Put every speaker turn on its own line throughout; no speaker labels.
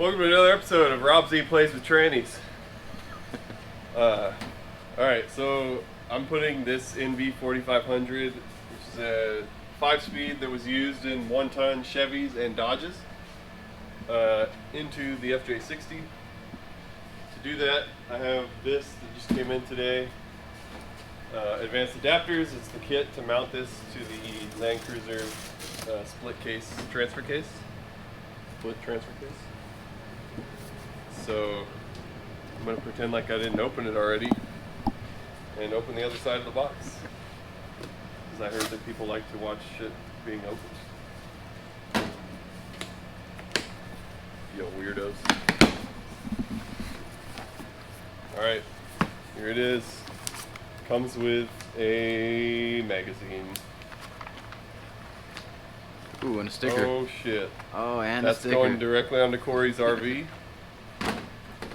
Welcome to another episode of Rob Z Plays with Trannies. Alright, so I'm putting this NV4500, which is a 5-speed that was used in 1-ton Chevys and Dodges, into the FJ60. To do that, I have this that just came in today. Advanced adapters. It's the kit to mount this to the Land Cruiser split transfer case. So I'm going to pretend like I didn't open it already and open the other side of the box, because I heard that people like to watch shit being opened. Yo, weirdos. Alright, here it is. Comes with a magazine.
Ooh, and a sticker.
Oh shit.
Oh, and
that's
a sticker.
going directly onto Corey's RV.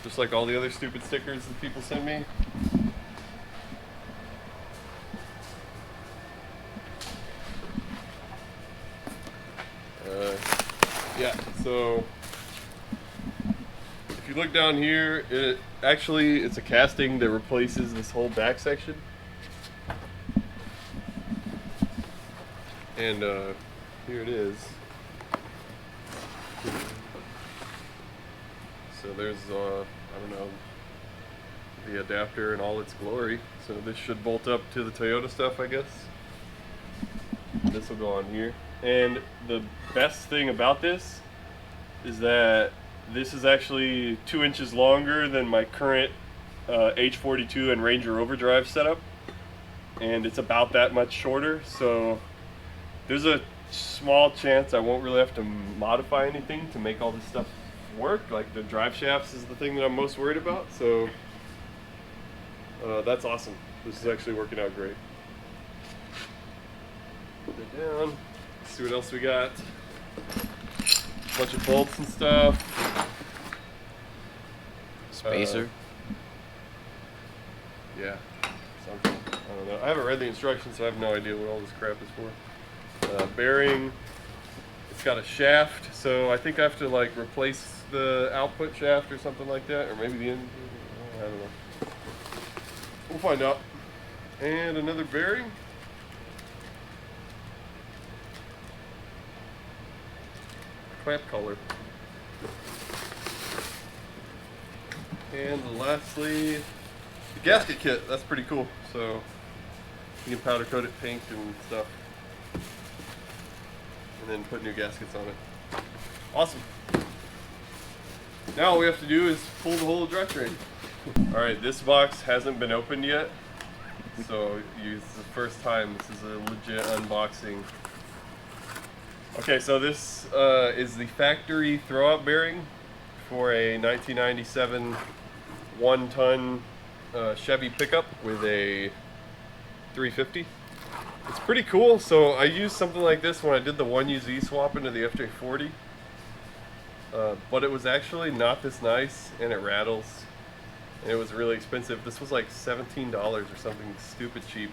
Just like all the other stupid stickers that people send me. Yeah, so if you look down here, it's a casting that replaces this whole back section. And here it is. So there's, I don't know, the adapter in all its glory. So this should bolt up to the Toyota stuff, I guess. This will go on here. And the best thing about this is that this is actually 2 inches longer than my current H42 and Ranger Overdrive setup. And it's about that much shorter, so there's a small chance I won't really have to modify anything to make all this stuff work. Like the drive shafts is the thing that I'm most worried about, so that's awesome. This is actually working out great. Put it down. Let's see what else we got. Bunch of bolts and stuff.
Spacer.
Yeah, something. I don't know. I haven't read the instructions, so I have no idea what all this crap is for. Bearing. It's got a shaft, so I think I have to like replace the output shaft or something like that, or maybe the end. I don't know. We'll find out. And another bearing. Clamp color. And lastly, the gasket kit. That's pretty cool. So you can powder coat it pink and stuff, and then put new gaskets on it. Awesome. Now all we have to do is pull the whole drivetrain. Alright, this box hasn't been opened yet, so this is the first time. This is a legit unboxing. Okay, so this is the factory throwout bearing for a 1997 1-ton Chevy pickup with a 350. It's pretty cool. So I used something like this when I did the 1UZ swap into the FJ40, but it was actually not this nice, and it rattles, and it was really expensive. This was like $17 or something stupid cheap,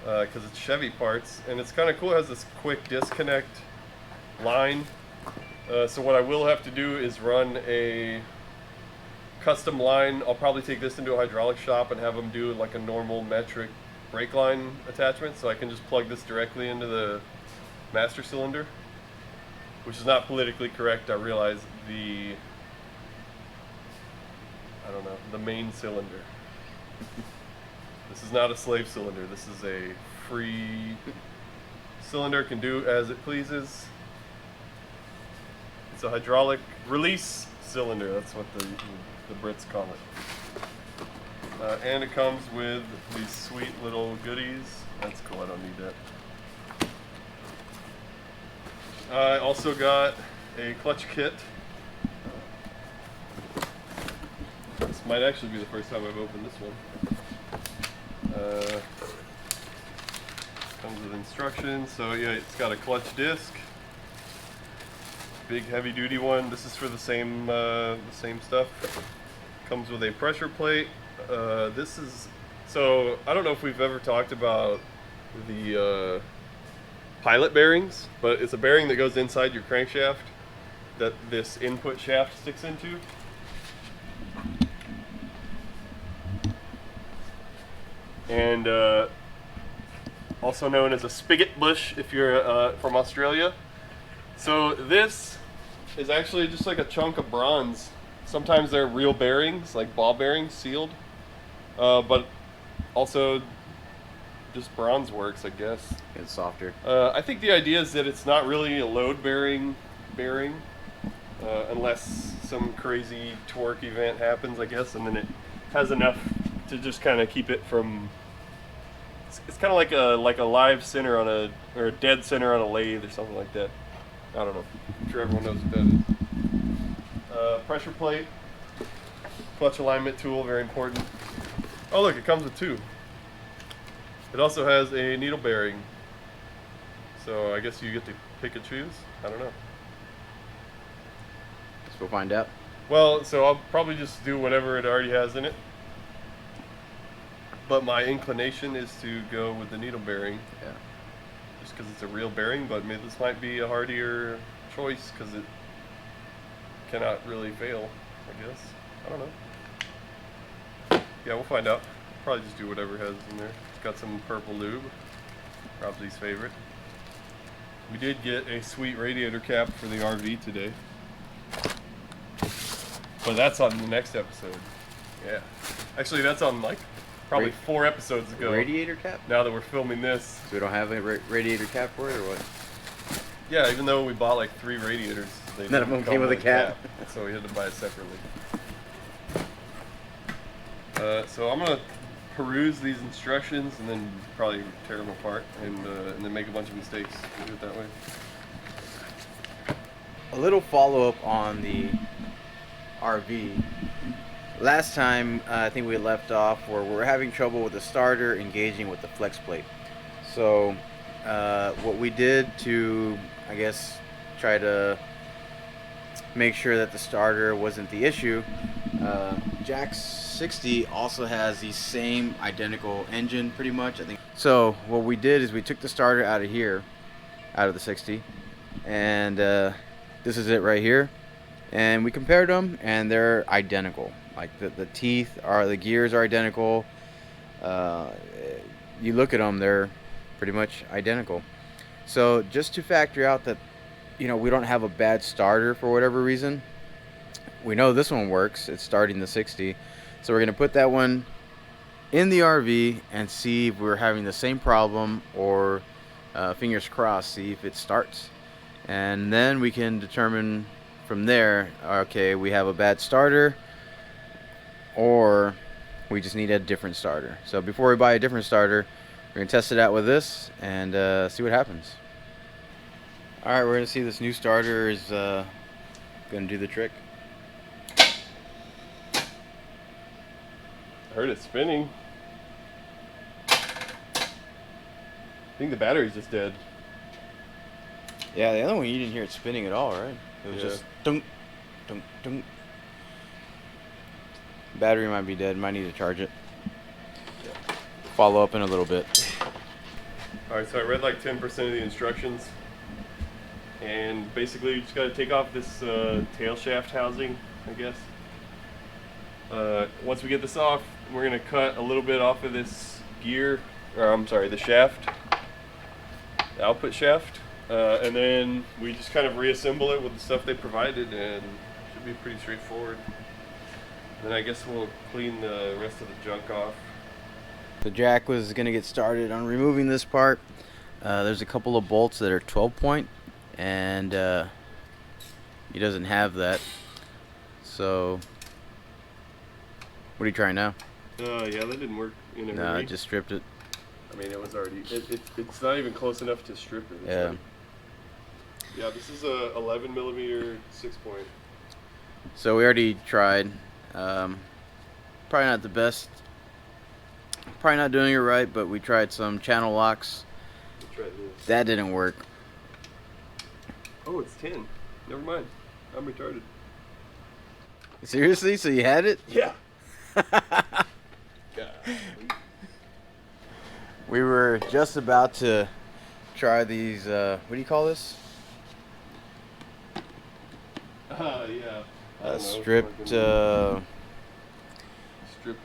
because it's Chevy parts, and it's kind of cool. It has this quick disconnect line. So what I will have to do is run a custom line. I'll probably take this into a hydraulic shop and have them do like a normal metric brake line attachment, so I can just plug this directly into the master cylinder, which is not politically correct. I realize the main cylinder. This is not a slave cylinder. This is a free cylinder, can do as it pleases. It's a hydraulic release cylinder. That's what the Brits call it. And it comes with these sweet little goodies. That's cool. I don't need that. I also got a clutch kit. This might actually be the first time I've opened this one. Comes with instructions. So yeah, it's got a clutch disc, big heavy duty one. This is for the same stuff. Comes with a pressure plate. This is, so I don't know if we've ever talked about the pilot bearings, but it's a bearing that goes inside your crankshaft. that this input shaft sticks into. And also known as a spigot bush if you're from Australia. So this is actually just like a chunk of bronze. Sometimes they're real bearings, like ball bearings, sealed. But also just bronze works, I guess.
It's softer.
I think the idea is that it's not really a load-bearing bearing, unless some crazy torque event happens, I guess, and then it has enough to just kind of keep it from. It's kind of like a live center on a, or a dead center on a lathe or something like that. I don't know. I'm sure everyone knows what that is. Pressure plate, clutch alignment tool, very important. Oh look, it comes with two. It also has a needle bearing. So I guess you get to pick and choose? I don't know.
Guess we'll find out.
Well, so I'll probably just do whatever it already has in it. But my inclination is to go with the needle bearing.
Yeah.
Just because it's a real bearing, but maybe this might be a hardier choice because it cannot really fail, I guess. I don't know. Yeah, we'll find out. Probably just do whatever it has in there. It's got some purple lube. Robsy's favorite. We did get a sweet radiator cap for the RV today. But that's on the next episode. Yeah. Actually, that's on like probably 4 episodes ago.
Radiator cap?
Now that we're filming this.
So we don't have a radiator cap for it, or what?
Yeah, even though we bought like 3 radiators, they
none of them
didn't
came
come
with a cap.
So we had to buy it separately. So I'm gonna peruse these instructions and then probably tear them apart and then make a bunch of mistakes. We'll do it that way.
A little follow-up on the RV. Last time, I think we left off where we were having trouble with the starter engaging with the flex plate. So what we did to, I guess, try to make sure that the starter wasn't the issue, Jack's 60 also has the same identical engine pretty much, I think. So what we did is we took the starter out of here, out of the 60, and this is it right here, and we compared them and they're identical. Like the teeth are, the gears are identical. You look at them, they're pretty much identical. So just to factor out that, you know, we don't have a bad starter for whatever reason, we know this one works. It's starting the 60. So we're going to put that one in the RV and see if we're having the same problem, or fingers crossed, see if it starts. And then we can determine from there, okay, we have a bad starter, or we just need a different starter. So before we buy a different starter, we're going to test it out with this and see what happens. Alright, we're going to see this new starter is going to do the trick.
I heard it spinning. I think the battery's just dead.
Yeah, the other one you didn't hear it spinning at all, right? It was just dunk, dunk, dunk. Battery might be dead. Might need to charge it.
Yeah.
Follow up in a little bit.
Alright, so I read like 10% of the instructions. And basically you just got to take off this tail shaft housing, I guess. Once we get this off, we're going to cut a little bit off of this gear, or I'm sorry, the shaft, the output shaft. And then we just kind of reassemble it with the stuff they provided, and it should be pretty straightforward. Then I guess we'll clean the rest of the junk off.
So Jack was going to get started on removing this part. There's a couple of bolts that are 12 point, and he doesn't have that. So what are you trying now?
Yeah, that didn't work in a
No,
hurry.
I just stripped it.
I mean, it was already, it's not even close enough to strip it. It's
Yeah.
already, yeah, this is a 11 millimeter 6-point.
So we already tried. Probably not the best. Probably not doing it right, but we tried some channel locks.
Let's try this.
That didn't work.
Oh, it's 10. Never mind. I'm retarded.
Seriously? So you had it?
Yeah.
We were just about to try these, what do you call this?
Yeah. I don't know,
Stripped,
stripped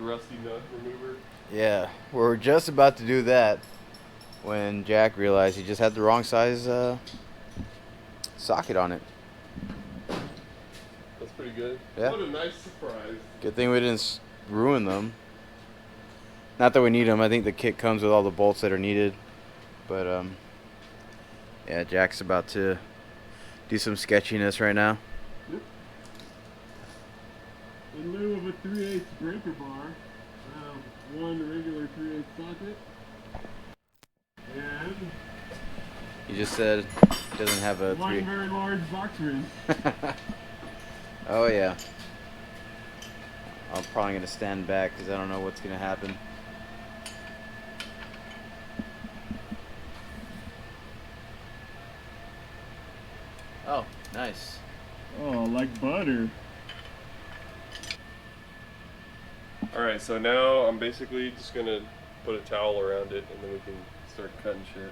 rusty nut remover.
yeah. We're just about to do that when Jack realized he just had the wrong size socket on it.
That's pretty good.
Yeah.
What a nice surprise.
Good thing we didn't ruin them. Not that we need them. I think the kit comes with all the bolts that are needed. But yeah, Jack's about to do some sketchiness right now.
Yep. In lieu of a 3/8 breaker bar, one regular 3/8 socket, and
He just said he doesn't have a
one very large box wrench.
Oh yeah. I'm probably gonna stand back because I don't know what's gonna happen. Oh, nice.
Oh, like butter. Alright, so now I'm basically just gonna put a towel around it and then we can start cutting shit.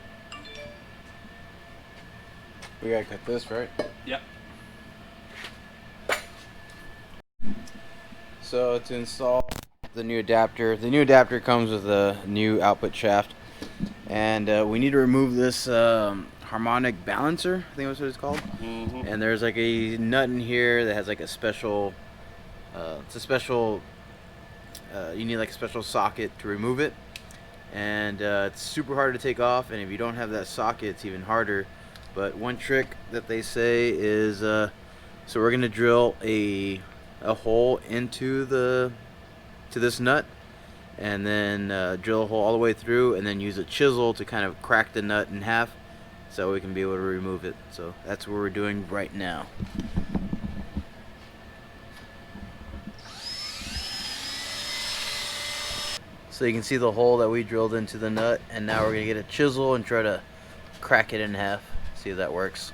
We gotta cut this, right?
Yep.
So to install the new adapter comes with a new output shaft, and we need to remove this harmonic balancer. I think that's what it's called.
Mm-hmm.
And there's like a nut in here that has like a special. It's a special. You need like a special socket to remove it, and it's super hard to take off. And if you don't have that socket, it's even harder. But one trick that they say is, so we're gonna drill a hole into this nut, and then drill a hole all the way through, and then use a chisel to kind of crack the nut in half, so we can be able to remove it. So that's what we're doing right now. So you can see the hole that we drilled into the nut, and now we're gonna get a chisel and try to crack it in half. See if that works.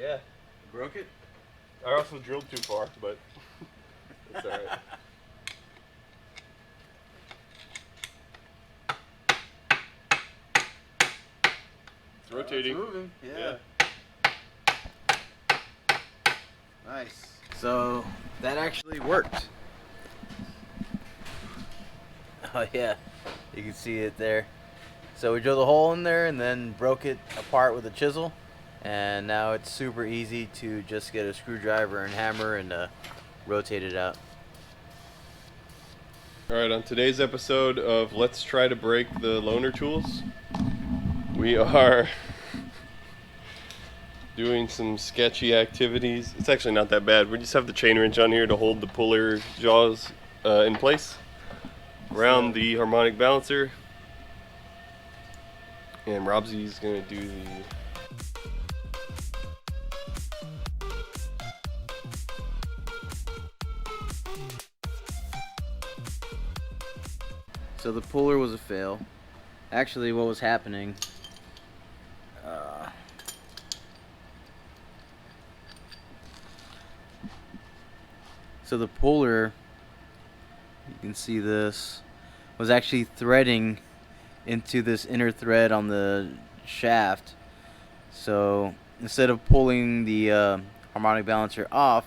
Yeah, broke it.
I also drilled too far, but it's alright. It's rotating.
It's moving. Yeah. Nice. So that actually worked. Oh yeah, you can see it there. So we drilled a hole in there and then broke it apart with a chisel, and now it's super easy to just get a screwdriver and hammer and rotate it out.
Alright, on today's episode of Let's Try to Break the Loaner Tools, we are doing some sketchy activities. It's actually not that bad. We just have the chain wrench on here to hold the puller jaws in place around the harmonic balancer. And Robsy's gonna do the
So the puller was a fail. Actually, what was happening, so the puller, you can see this, was actually threading into this inner thread on the shaft. So instead of pulling the harmonic balancer off,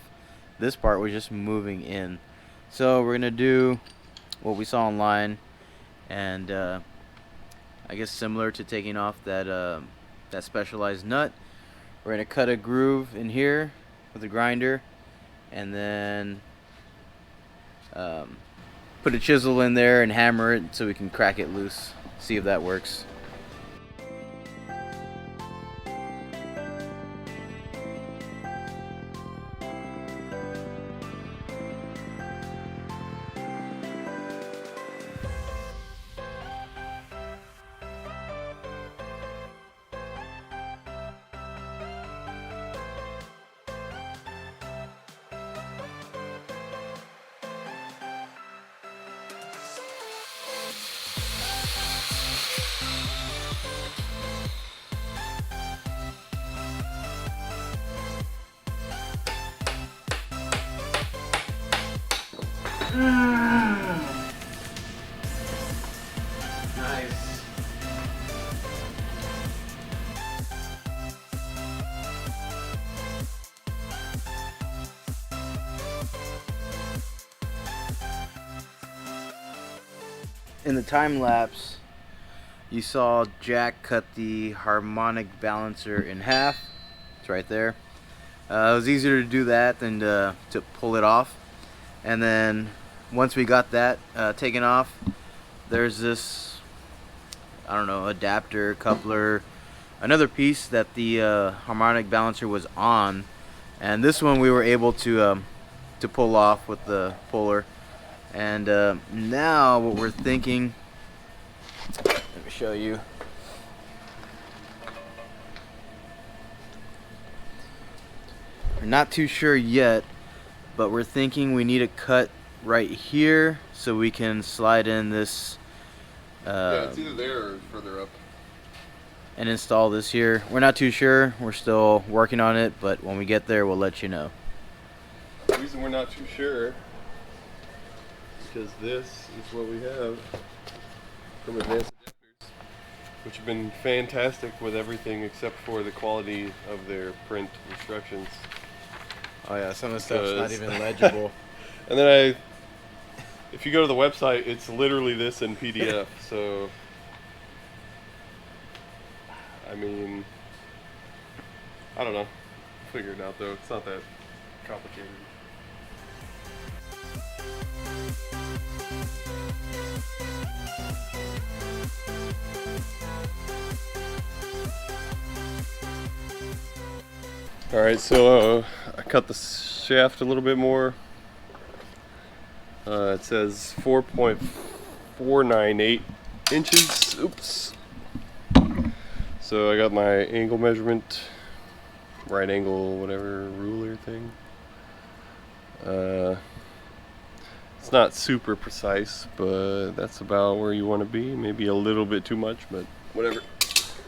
this part was just moving in. So we're gonna do what we saw online, and I guess similar to taking off that specialized nut, we're gonna cut a groove in here with a grinder, and then put a chisel in there and hammer it so we can crack it loose. See if that works. Nice. In the time lapse, you saw Jack cut the harmonic balancer in half. It's right there. It was easier to do that than to pull it off. And then once we got that taken off, there's this, I don't know, adapter, coupler, another piece that the harmonic balancer was on, and this one we were able to pull off with the puller. And now what we're thinking, let me show you. We're not too sure yet, but we're thinking we need a cut right here so we can slide in this
yeah, it's either there or further up.
And install this here. We're not too sure. We're still working on it, but when we get there, we'll let you know.
The reason we're not too sure is because this is what we have from Advanced Adapters, which have been fantastic with everything except for the quality of their print instructions.
Oh yeah, some of the stuff's not even legible.
And then if you go to the website, it's literally this in PDF. So, I mean, I don't know. Figure it out though. It's not that complicated. All right, so I cut the shaft a little bit more. It says 4.498 inches. Oops. So I got my angle measurement, right angle, whatever ruler thing. It's not super precise, but that's about where you want to be. Maybe a little bit too much, but whatever.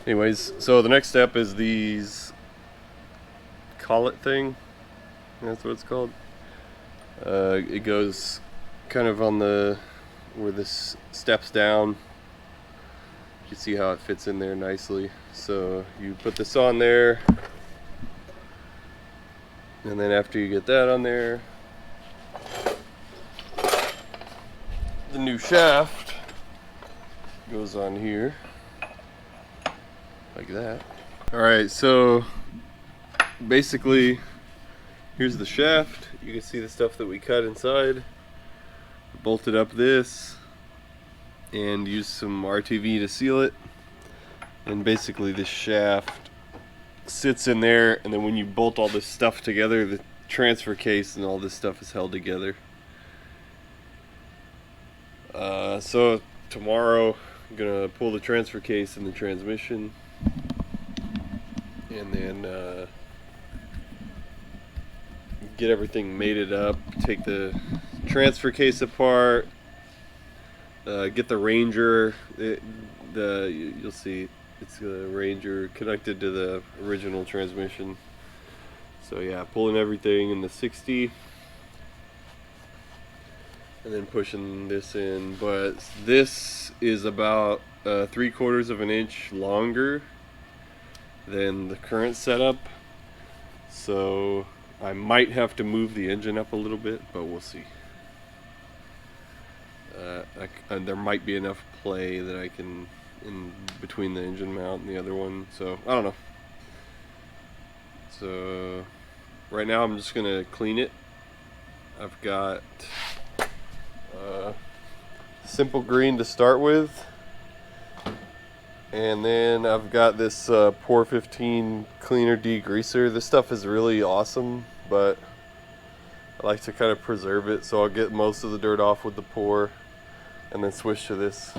Anyways, so the next step is these collet thing. That's what it's called. It goes kind of on where this steps down. You can see how it fits in there nicely. So you put this on there, and then after you get that on there, the new shaft goes on here like that. All right, so basically here's the shaft. You can see the stuff that we cut inside. Bolted up this and used some RTV to seal it. And basically this shaft sits in there, and then when you bolt all this stuff together, the transfer case and all this stuff is held together. So tomorrow I'm gonna pull the transfer case and the transmission, and then get everything mated up, take the transfer case apart, get the Ranger, you'll see it's a Ranger connected to the original transmission. So yeah, pulling everything in the 60 and then pushing this in, but this is about 3/4 of an inch longer than the current setup, so I might have to move the engine up a little bit, but we'll see. There might be enough play that I can in between the engine mount and the other one, so I don't know. So right now I'm just gonna clean it. I've got simple green to start with, and then I've got this Pour 15 cleaner degreaser. This stuff is really awesome, but I like to kind of preserve it, so I'll get most of the dirt off with the pour and then switch to this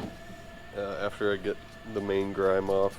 after I get the main grime off.